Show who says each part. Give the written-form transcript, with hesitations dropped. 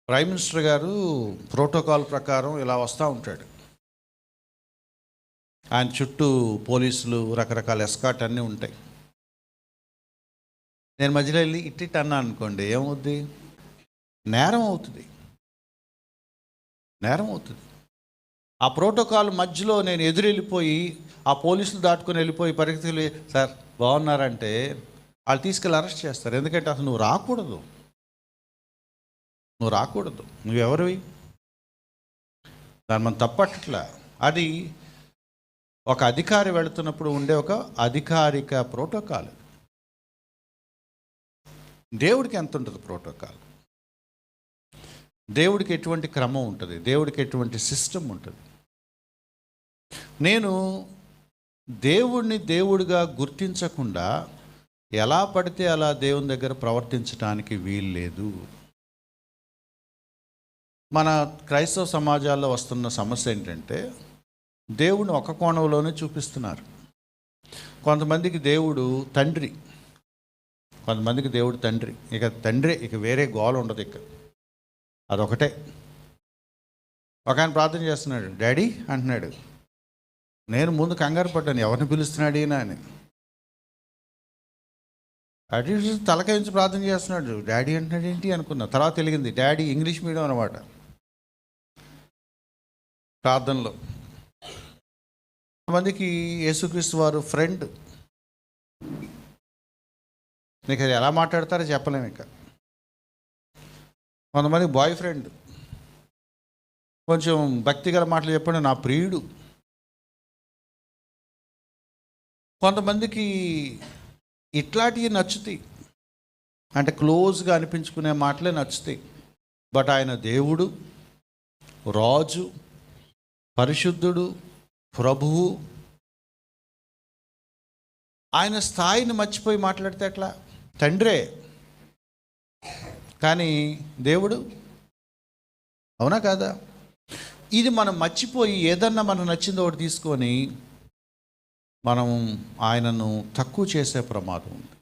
Speaker 1: Prime minister గారు protocol ప్రకారం ఇలా వస్తూ ఉంటాడు. ఆయన చుట్టూ పోలీసులు, రకరకాల ఎస్కాట్ అన్నీ ఉంటాయి. నేను మధ్యలో వెళ్ళి ఇట్టిట్ అన్నా అనుకోండి, ఏమవుద్ది? నేరం అవుతుంది. ఆ ప్రోటోకాల్ మధ్యలో నేను ఎదురెళ్ళిపోయి ఆ పోలీసులు దాటుకొని వెళ్ళిపోయి పరిగెత్తుకెళ్ళి, సార్ బాగున్నారంటే వాళ్ళు తీసుకెళ్ళి అరెస్ట్ చేస్తారు. ఎందుకంటే అసలు నువ్వు రాకూడదు. నువ్వెవరివి? దాన్ని మనం తప్పట్లా. అది ఒక అధికారి వెళుతున్నప్పుడు ఉండే ఒక అధికారిక ప్రోటోకాల్. దేవుడికి ఎంత ఉంటుంది ప్రోటోకాల్? దేవుడికి ఎటువంటి క్రమం ఉంటుంది? దేవుడికి ఎటువంటి సిస్టమ్ ఉంటుంది? నేను దేవుడిని దేవుడిగా గుర్తించకుండా ఎలా పడితే అలా దేవుని దగ్గర ప్రవర్తించడానికి వీల్లేదు. మన క్రైస్తవ సమాజాల్లో వస్తున్న సమస్య ఏంటంటే, దేవుడిని ఒక కోణంలోనే చూపిస్తున్నారు. కొంతమందికి దేవుడు తండ్రి, ఇక తండ్రి, ఇక వేరే గోల ఉండదు, ఇక అదొకటే. ఒక ఆయన ప్రార్థన చేస్తున్నాడు, డాడీ అంటున్నాడు. నేను ముందు కంగారు పడ్డాను, ఎవరిని పిలుస్తున్నాడు ఈయన అని. అటు తలకాయ నుంచి ప్రార్థన చేస్తున్నాడు, డాడీ అంటున్నాడు ఏంటి అనుకున్నా. తర్వాత తెలిగింది డాడీ ఇంగ్లీష్ మీడియం అన్నమాట. ప్రార్థనలో కొంతమందికి యేసుక్రీస్తు వారు ఫ్రెండ్. మీకు అది ఎలా మాట్లాడతారో చెప్పలేము. ఇక కొంతమంది బాయ్ ఫ్రెండ్, కొంచెం భక్తిగల మాటలు చెప్పండి, నా ప్రియుడు. కొంతమందికి ఇట్లాంటివి నచ్చుతాయి, అంటే క్లోజ్గా అనిపించుకునే మాటలే నచ్చుతాయి. బట్ ఆయన దేవుడు, రాజు, పరిశుద్ధుడు, ప్రభువు. ఆయన స్థాయిని మర్చిపోయి మాట్లాడితే ఎట్లా? తండ్రే కానీ దేవుడు, అవునా కాదా? ఇది మనం మర్చిపోయి ఏదన్నా మనకు నచ్చిందో ఒకటి తీసుకొని మనం ఆయనను తక్కువ చేసే ప్రమాదం ఉంది.